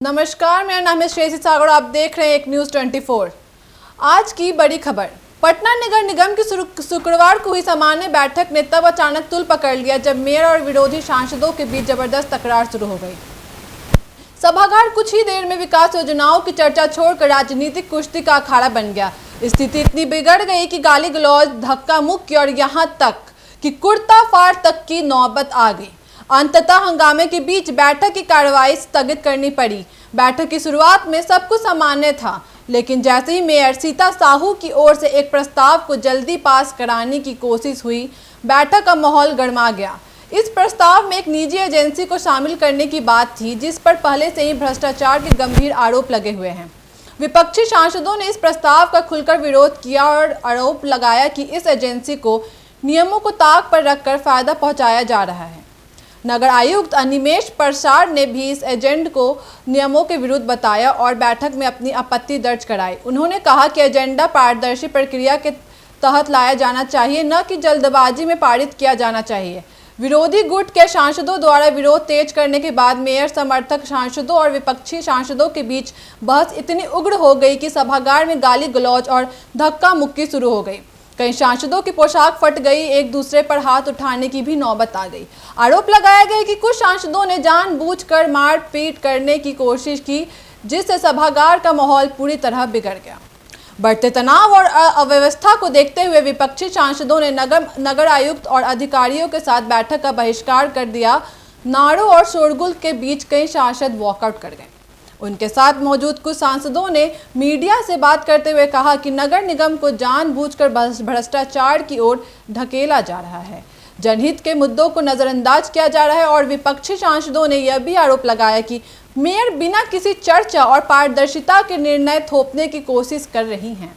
नमस्कार, मेरा नाम है श्रेयसी सागर। आप देख रहे हैं एक न्यूज़ 24। आज की बड़ी खबर। पटना नगर निगम की शुक्रवार को हुई सामान्य बैठक ने तब अचानक तुल पकड़ लिया जब मेयर और विरोधी सांसदों के बीच जबरदस्त तकरार शुरू हो गई। सभागार कुछ ही देर में विकास योजनाओं की चर्चा छोड़कर राजनीतिक कुश्ती का अखाड़ा बन गया। स्थिति इतनी बिगड़ गई कि गाली गलौज, धक्का मुक्की और यहाँ तक कि कुर्ता फाड़ तक की नौबत आ गई। अंततः हंगामे के बीच बैठक की कार्रवाई स्थगित करनी पड़ी। बैठक की शुरुआत में सब कुछ सामान्य था, लेकिन जैसे ही मेयर सीता साहू की ओर से एक प्रस्ताव को जल्दी पास कराने की कोशिश हुई, बैठक का माहौल गरमा गया। इस प्रस्ताव में एक निजी एजेंसी को शामिल करने की बात थी, जिस पर पहले से ही भ्रष्टाचार के गंभीर आरोप लगे हुए हैं। विपक्षी सांसदों ने इस प्रस्ताव का खुलकर विरोध किया और आरोप लगाया कि इस एजेंसी को नियमों को ताक पर रखकर फायदा पहुंचाया जा रहा है। नगर आयुक्त अनिमेष प्रसाद ने भी इस एजेंडे को नियमों के विरुद्ध बताया और बैठक में अपनी आपत्ति दर्ज कराई। उन्होंने कहा कि एजेंडा पारदर्शी प्रक्रिया के तहत लाया जाना चाहिए, न कि जल्दबाजी में पारित किया जाना चाहिए। विरोधी गुट के सांसदों द्वारा विरोध तेज करने के बाद मेयर समर्थक सांसदों और विपक्षी सांसदों के बीच बहस इतनी उग्र हो गई कि सभागार में गाली गलौज और धक्का मुक्की शुरू हो गई। कई सांसदों की पोशाक फट गई, एक दूसरे पर हाथ उठाने की भी नौबत आ गई। आरोप लगाया गया कि कुछ सांसदों ने जानबूझकर मारपीट करने की कोशिश की, जिससे सभागार का माहौल पूरी तरह बिगड़ गया। बढ़ते तनाव और अव्यवस्था को देखते हुए विपक्षी सांसदों ने नगर आयुक्त और अधिकारियों के साथ बैठक का बहिष्कार कर दिया। नारों और शोरगुल के बीच कई सांसद वॉकआउट कर गए। उनके साथ मौजूद कुछ सांसदों ने मीडिया से बात करते हुए कहा कि नगर निगम को जानबूझकर भ्रष्टाचार की ओर ढकेला जा रहा है, जनहित के मुद्दों को नजरअंदाज किया जा रहा है। और विपक्षी सांसदों ने यह भी आरोप लगाया कि मेयर बिना किसी चर्चा और पारदर्शिता के निर्णय थोपने की कोशिश कर रही हैं।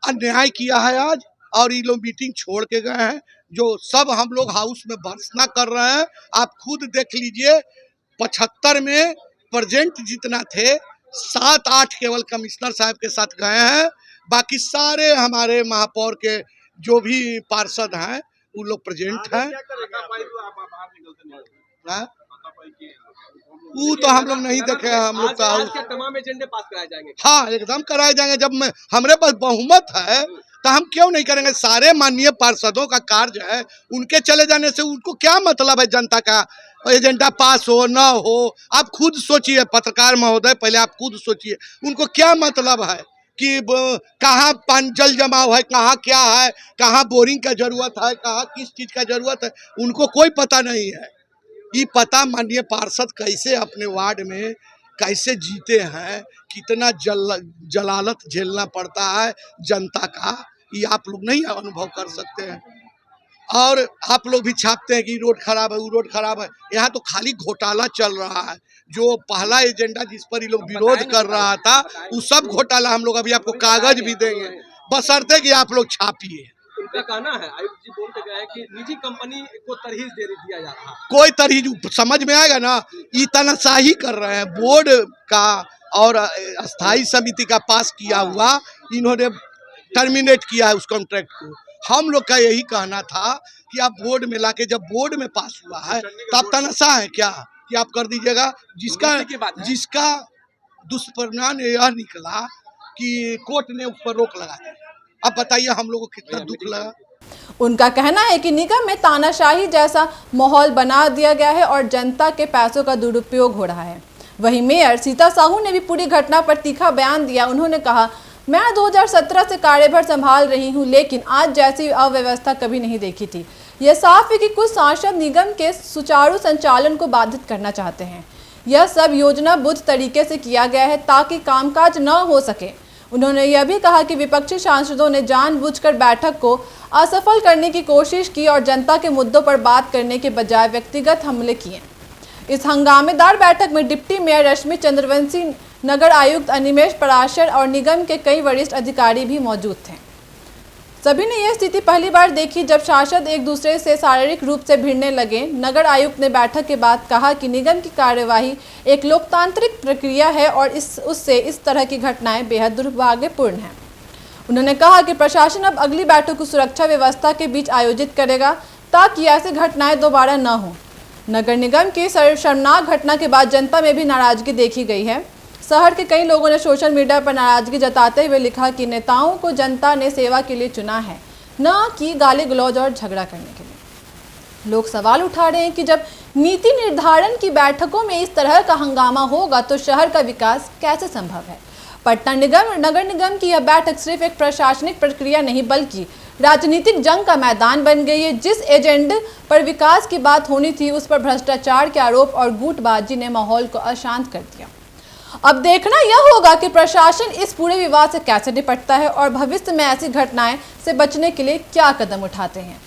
अन्याय किया है आज, और ये लोग मीटिंग छोड़ के गए हैं। जो सब हम लोग हाउस में भर्त्सना कर रहे हैं, आप खुद देख लीजिए। 75 में प्रेजेंट जितना थे, 7-8 केवल कमिश्नर साहब के साथ गए हैं। बाकी सारे हमारे महापौर के जो भी पार्षद हैं वो लोग प्रेजेंट हैं। वो तो हम लोग नहीं देखे हैं। हम लोग का तमाम एजेंडे पास कराए जाएंगे। हाँ, एकदम कराए जाएंगे। जब हमारे पास बहुमत है तो हम क्यों नहीं करेंगे। सारे माननीय पार्षदों का कार्य है, उनके चले जाने से उनको क्या मतलब है। जनता का एजेंडा पास हो ना हो, आप खुद सोचिए। पत्रकार महोदय, पहले आप खुद सोचिए, उनको क्या मतलब है कि कहाँ जल जमाव है, कहाँ क्या है, कहाँ बोरिंग का जरूरत है, कहाँ किस चीज का जरूरत है, उनको कोई पता नहीं है। ये पता माननीय पार्षद कैसे अपने वार्ड में कैसे जीते हैं, कितना जलालत झेलना पड़ता है जनता का, ये आप लोग नहीं अनुभव कर सकते हैं। और आप लोग भी छापते हैं कि रोड खराब है, वो रोड खराब है। यहाँ तो खाली घोटाला चल रहा है। जो पहला एजेंडा जिस पर ये लोग विरोध कर रहा था, वो सब घोटाला हम लोग अभी आपको कागज भी देंगे, बशर्ते कि आप लोग छापिए। उनका कहना है, आयुक्त जी बोलते गए कि निजी कंपनी को तरहीज दिया जा रहा है। कोई तरहीज समझ में आएगा ना। ये तानाशाही कर रहे हैं। बोर्ड का और स्थायी समिति का पास किया हुआ इन्होंने टर्मिनेट किया है उस कॉन्ट्रैक्ट को। हम लोग का यही कहना था कि आप बोर्ड में लाके, जब बोर्ड में पास हुआ है तब तानाशाह है क्या कि आप कर दीजिएगा। जिसका दुष्परिणाम यह निकला कि कोर्ट ने उस पर रोक लगा दी। अब बताइए हम लोगों को कितना दुख लगा। उनका कहना है कि निगम में तानाशाही जैसा माहौल बना दिया गया है और जनता के पैसों का दुरुपयोग हो रहा है। वहीं मेयर सीता साहू ने भी पूरी घटना पर तीखा बयान दिया। उन्होंने कहा, मैं 2017 से कार्यभार संभाल रही हूं, लेकिन आज जैसी अव्यवस्था कभी नहीं देखी थी। यह साफ है कि कुछ सांसद निगम के सुचारू संचालन को बाधित करना चाहते हैं। यह सब योजनाबद्ध तरीके से किया गया है ताकि कामकाज न हो सके। उन्होंने यह भी कहा कि विपक्षी सांसदों ने जानबूझकर बैठक को असफल करने की कोशिश की और जनता के मुद्दों पर बात करने के बजाय व्यक्तिगत हमले किए। इस हंगामेदार बैठक में डिप्टी मेयर रश्मि चंद्रवंशी, नगर आयुक्त अनिमेश पराशर और निगम के कई वरिष्ठ अधिकारी भी मौजूद थे। सभी ने यह स्थिति पहली बार देखी जब शासक एक दूसरे से शारीरिक रूप से भिड़ने लगे। नगर आयुक्त ने बैठक के बाद कहा कि निगम की कार्यवाही एक लोकतांत्रिक प्रक्रिया है और उससे इस तरह की घटनाएं बेहद दुर्भाग्यपूर्ण हैं। उन्होंने कहा कि प्रशासन अब अगली बैठक को सुरक्षा व्यवस्था के बीच आयोजित करेगा ताकि ऐसी घटनाएं दोबारा न हो। नगर निगम की शर्मनाक घटना के बाद जनता में भी नाराजगी देखी गई है। शहर के कई लोगों ने सोशल मीडिया पर नाराजगी जताते हुए लिखा कि नेताओं को जनता ने सेवा के लिए चुना है, न कि गाली गलौज और झगड़ा करने के लिए। लोग सवाल उठा रहे हैं कि जब नीति निर्धारण की बैठकों में इस तरह का हंगामा होगा तो शहर का विकास कैसे संभव है। पटना नगर निगम की यह बैठक सिर्फ एक प्रशासनिक प्रक्रिया नहीं बल्कि राजनीतिक जंग का मैदान बन गई है। जिस एजेंडे पर विकास की बात होनी थी उस पर भ्रष्टाचार के आरोप और गुटबाजी ने माहौल को अशांत कर दिया। अब देखना यह होगा कि प्रशासन इस पूरे विवाद से कैसे निपटता है और भविष्य में ऐसी घटनाएं से बचने के लिए क्या कदम उठाते हैं।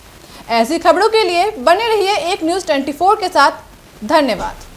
ऐसी खबरों के लिए बने रहिए एक न्यूज़ 24 के साथ। धन्यवाद।